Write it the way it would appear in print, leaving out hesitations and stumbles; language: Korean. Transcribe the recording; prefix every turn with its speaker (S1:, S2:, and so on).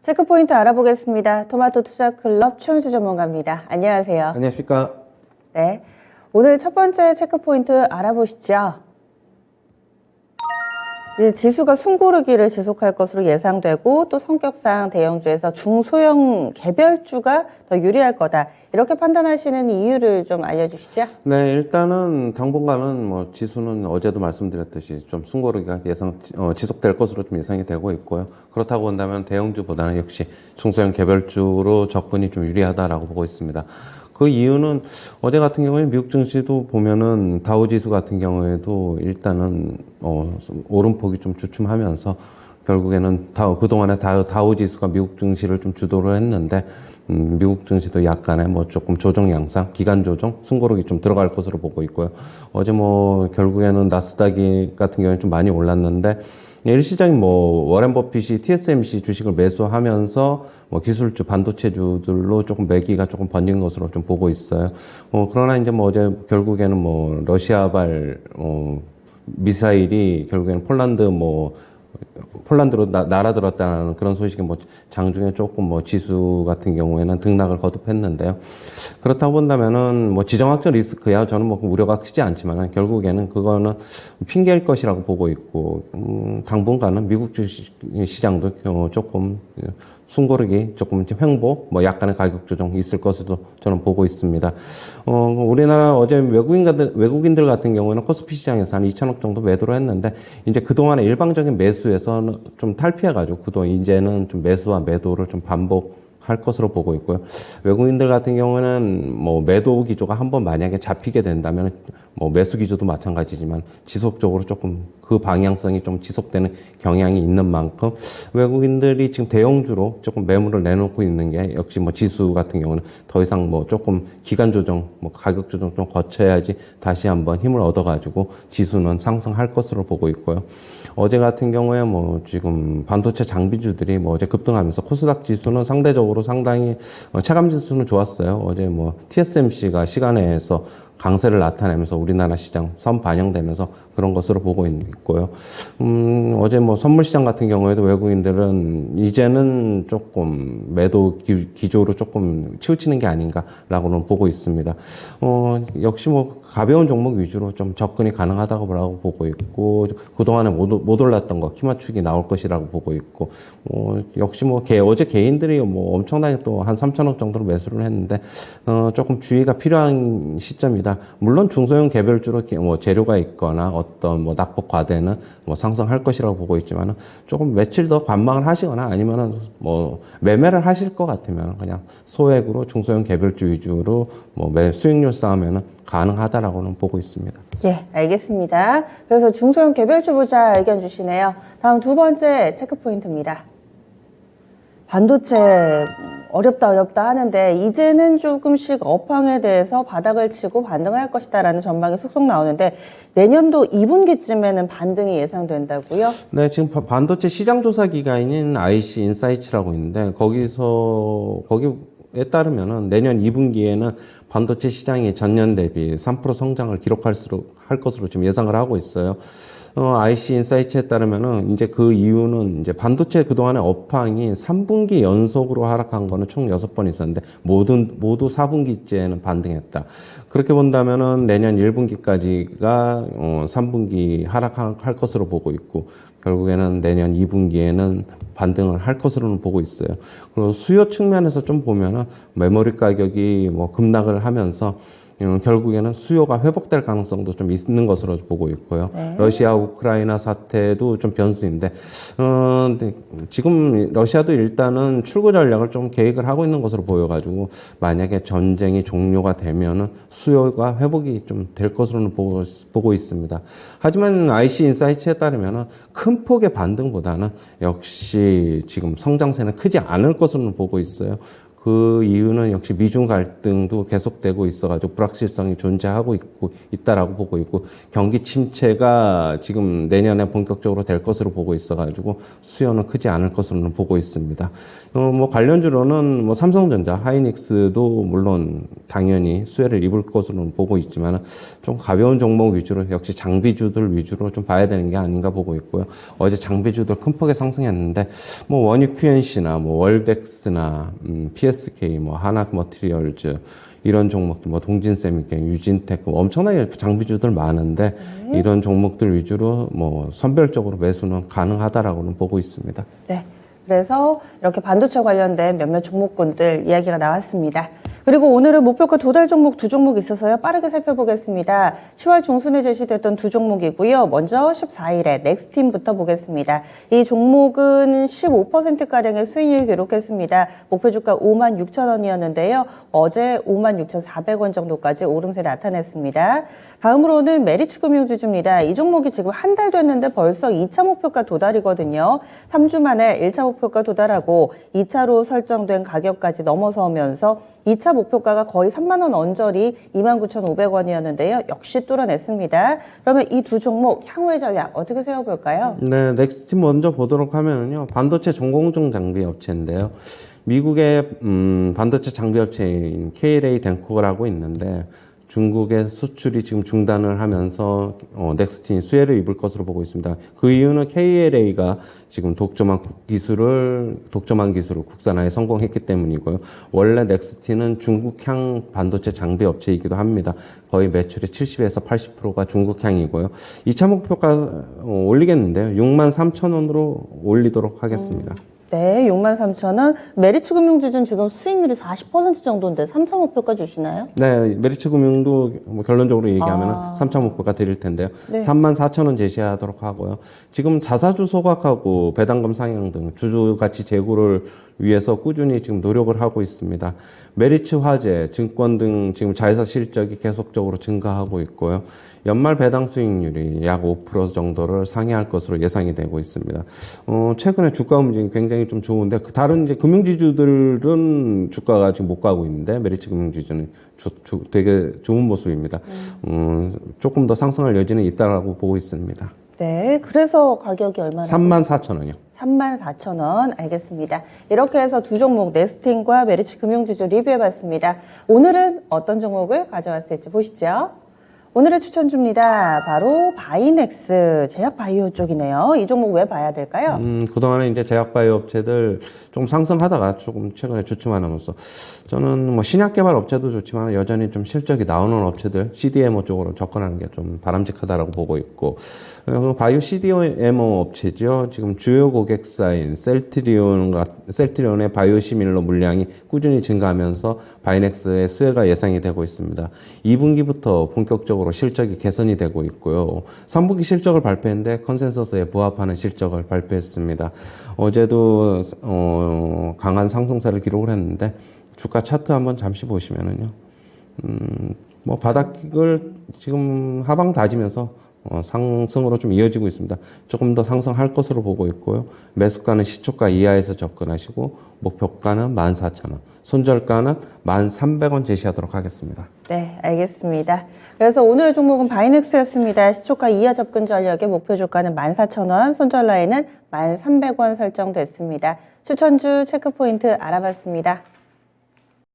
S1: 체크포인트 알아보겠습니다. 토마토 투자클럽 최은지 전문가입니다. 안녕하세요.
S2: 안녕하십니까.
S1: 네, 오늘 첫 번째 체크포인트 알아보시죠. 이제 지수가 숨고르기를 지속할 것으로 예상되고 또 성격상 대형주에서 중소형 개별주가 더 유리할 거다. 이렇게 판단하시는 이유를 좀 알려주시죠.
S2: 네, 일단은 당분간은 뭐 지수는 어제도 말씀드렸듯이 좀 숨고르기가 지속될 것으로 좀 예상이 되고 있고요. 그렇다고 본다면 대형주보다는 역시 중소형 개별주로 접근이 좀 유리하다라고 보고 있습니다. 그 이유는 어제 같은 경우에 미국 증시도 보면은 다우지수 같은 경우에도 일단은 오름폭이 좀 주춤하면서 결국에는 그동안에 다우지수가 미국 증시를 좀 주도를 했는데 미국 증시도 약간의 뭐 조금 조정 양상, 기간 조정, 숨고르기 좀 들어갈 것으로 보고 있고요. 어제 뭐 결국에는 나스닥이 같은 경우에 좀 많이 올랐는데 일시적인 뭐 워렌 버핏이 TSMC 주식을 매수하면서 뭐 기술주, 반도체주들로 조금 매기가 조금 번진 것으로 좀 보고 있어요. 그러나 이제 뭐 어제 결국에는 뭐 러시아발 미사일이 결국에는 폴란드로 날아들었다는 그런 소식이 뭐 장중에 조금 뭐 지수 같은 경우에는 등락을 거듭했는데요. 그렇다고 본다면은 뭐 지정학적 리스크야 저는 뭐 우려가 크지 않지만은 결국에는 그거는 핑계일 것이라고 보고 있고 당분간은 미국 주식 시장도 조금 숨고르기, 조금 횡보, 뭐 약간의 가격 조정 있을 것으로 저는 보고 있습니다. 우리나라 어제 외국인들 같은 경우에는 코스피 시장에서 한 2천억 정도 매도를 했는데, 이제 그동안의 일방적인 매수에서는 좀 탈피해가지고, 그동안 이제는 좀 매수와 매도를 좀 반복할 것으로 보고 있고요. 외국인들 같은 경우는 뭐 매도 기조가 한번 만약에 잡히게 된다면 뭐 매수 기조도 마찬가지지만 지속적으로 조금 그 방향성이 좀 지속되는 경향이 있는 만큼 외국인들이 지금 대형주로 조금 매물을 내놓고 있는 게 역시 뭐 지수 같은 경우는 더 이상 뭐 조금 기간 조정, 뭐 가격 조정 좀 거쳐야지 다시 한번 힘을 얻어가지고 지수는 상승할 것으로 보고 있고요. 어제 같은 경우에 뭐 지금 반도체 장비주들이 뭐 어제 급등하면서 코스닥 지수는 상대적으로 상당히 체감 지수는 좋았어요. 어제 뭐 TSMC가 시간에서 강세를 나타내면서 우리나라 시장 선 반영되면서 그런 것으로 보고 있고요. 어제 뭐 선물 시장 같은 경우에도 외국인들은 이제는 조금 매도 기조로 조금 치우치는 게 아닌가라고는 보고 있습니다. 역시 뭐 가벼운 종목 위주로 좀 접근이 가능하다고 보고 있고, 그동안에 못 올랐던 거, 키 맞추기 나올 것이라고 보고 있고, 역시 뭐 어제 개인들이 뭐 엄청나게 또 한 3천억 정도로 매수를 했는데, 조금 주의가 필요한 시점이다. 물론 중소형 개별주로 뭐 재료가 있거나 어떤 뭐 낙폭 과대는 뭐 상승할 것이라고 보고 있지만은 조금 며칠 더 관망을 하시거나 아니면은 뭐 매매를 하실 것 같으면 그냥 소액으로 중소형 개별주 위주로 뭐 수익률 싸움에는 가능하다라고는 보고 있습니다.
S1: 예, 알겠습니다. 그래서 중소형 개별주 보자 의견 주시네요. 다음 두 번째 체크포인트입니다. 반도체 어렵다 하는데 이제는 조금씩 업황에 대해서 바닥을 치고 반등을 할 것이다라는 전망이 속속 나오는데 내년도 2분기쯤에는 반등이 예상된다고요?
S2: 네, 지금 반도체 시장 조사 기관인 IC 인사이츠라고 있는데 거기에 따르면은 내년 2분기에는 반도체 시장이 전년 대비 3% 성장을 할 것으로 지금 예상을 하고 있어요. IC 인사이츠에 따르면은 이제 그 이유는 이제 반도체 그동안의 업황이 3분기 연속으로 하락한 거는 총 6번 있었는데 모두 4분기째는 반등했다. 그렇게 본다면은 내년 1분기까지가 3분기 하락할 것으로 보고 있고 결국에는 내년 2분기에는 반등을 할 것으로는 보고 있어요. 그리고 수요 측면에서 좀 보면은 메모리 가격이 뭐 급락을 하면서 결국에는 수요가 회복될 가능성도 좀 있는 것으로 보고 있고요.
S1: 네.
S2: 러시아 우크라이나 사태도 좀 변수인데 근데 지금 러시아도 일단은 출구 전략을 좀 계획을 하고 있는 것으로 보여가지고 만약에 전쟁이 종료가 되면은 수요가 회복이 좀 될 것으로는 보고 있습니다. 하지만 IC 인사이츠에 따르면은 큰 폭의 반등보다는 역시 지금 성장세는 크지 않을 것으로는 보고 있어요. 그 이유는 역시 미중 갈등도 계속되고 있어가지고 불확실성이 존재하고 있다라고 보고 있고, 경기 침체가 지금 내년에 본격적으로 될 것으로 보고 있어가지고 수요는 크지 않을 것으로는 보고 있습니다. 뭐 관련주로는 뭐 삼성전자, 하이닉스도 물론 당연히 수혜를 입을 것으로는 보고 있지만 좀 가벼운 종목 위주로, 역시 장비주들 위주로 좀 봐야 되는 게 아닌가 보고 있고요. 어제 장비주들 큰 폭에 상승했는데 뭐 원유 QNC나 뭐 월덱스나 PSK, 뭐 하나머티리얼즈 이런 종목들, 뭐 동진세미케, 유진테크 엄청나게 장비주들 많은데 이런 종목들 위주로 뭐 선별적으로 매수는 가능하다라고는 보고 있습니다.
S1: 네. 그래서 이렇게 반도체 관련된 몇몇 종목군들 이야기가 나왔습니다. 그리고 오늘은 목표가 도달 종목 두 종목 있어서요. 빠르게 살펴보겠습니다. 10월 중순에 제시됐던 두 종목이고요. 먼저 14일에 넥스팀부터 보겠습니다. 이 종목은 15%가량의 수익률 기록했습니다. 목표 주가 56,000원이었는데요. 어제 56,400원 정도까지 오름세 나타냈습니다. 다음으로는 메리츠금융주주입니다. 이 종목이 지금 한 달 됐는데 벌써 2차 목표가 도달이거든요. 3주 만에 1차 목표가 도달하고 2차로 설정된 가격까지 넘어서면서 2차 목표가가 거의 3만 원 언저리 29,500원이었는데요. 역시 뚫어냈습니다. 그러면 이 두 종목 향후의 전략 어떻게 세워볼까요?
S2: 네, 넥스팀 먼저 보도록 하면요. 반도체 전공정 장비 업체인데요. 미국의 반도체 장비 업체인 KLA 덴코라고 있는데 중국의 수출이 지금 중단을 하면서 넥스틴이 수혜를 입을 것으로 보고 있습니다. 그 이유는 KLA가 지금 독점한 기술을 국산화에 성공했기 때문이고요. 원래 넥스틴은 중국향 반도체 장비 업체이기도 합니다. 거의 매출의 70에서 80%가 중국향이고요. 2차 목표가 올리겠는데요. 63,000원으로 올리도록 하겠습니다.
S1: 네, 63,000원. 메리츠금융주주는 지금 수익률이 40% 정도인데 3차 목표가 주시나요?
S2: 네, 메리츠금융도 뭐 결론적으로 얘기하면 3차 목표가 드릴 텐데요.
S1: 네.
S2: 34,000원 제시하도록 하고요. 지금 자사주 소각하고 배당금 상향 등 주주 가치 제고를 위해서 꾸준히 지금 노력을 하고 있습니다. 메리츠 화재, 증권 등 지금 자회사 실적이 계속적으로 증가하고 있고요. 연말 배당 수익률이 약 5% 정도를 상회할 것으로 예상이 되고 있습니다. 최근에 주가 움직임이 굉장히 좀 좋은데 다른 이제 금융지주들은 주가가 지금 못 가고 있는데 메리츠 금융지주는 되게 좋은 모습입니다. 조금 더 상승할 여지는 있다라고 보고 있습니다.
S1: 네, 그래서 가격이 얼마나?
S2: 34,000원이요.
S1: 34,000원. 알겠습니다. 이렇게 해서 두 종목 넥스팅과 메리츠 금융지주 리뷰해봤습니다. 오늘은 어떤 종목을 가져왔을지 보시죠. 오늘의 추천주입니다. 바로 바이넥스 제약바이오 쪽이네요. 이 종목 왜 봐야 될까요?
S2: 그동안에 이제 제약바이오 업체들 좀 상승하다가 조금 최근에 주춤하면서 저는 뭐 신약 개발 업체도 좋지만 여전히 좀 실적이 나오는 업체들 CDMO 쪽으로 접근하는 게 좀 바람직하다라고 보고 있고, 바이오 CDMO 업체죠. 지금 주요 고객사인 셀트리온의 바이오시밀러 물량이 꾸준히 증가하면서 바이넥스의 수혜가 예상이 되고 있습니다. 2분기부터 본격적으로 실적이 개선이 되고 있고요. 3분기 실적을 발표했는데 컨센서스에 부합하는 실적을 발표했습니다. 어제도 강한 상승세를 기록을 했는데 주가 차트 한번 잠시 보시면은요. 뭐 바닥을 지금 하방 다지면서 상승으로 좀 이어지고 있습니다. 조금 더 상승할 것으로 보고 있고요. 매수가는 시초가 이하에서 접근하시고 목표가는 14,000원, 손절가는 1,300원 제시하도록 하겠습니다.
S1: 네, 알겠습니다. 그래서 오늘의 종목은 바이넥스였습니다. 시초가 이하 접근 전략의 목표 주가는 14,000원, 손절 라인은 1,300원 설정됐습니다. 추천주 체크포인트 알아봤습니다.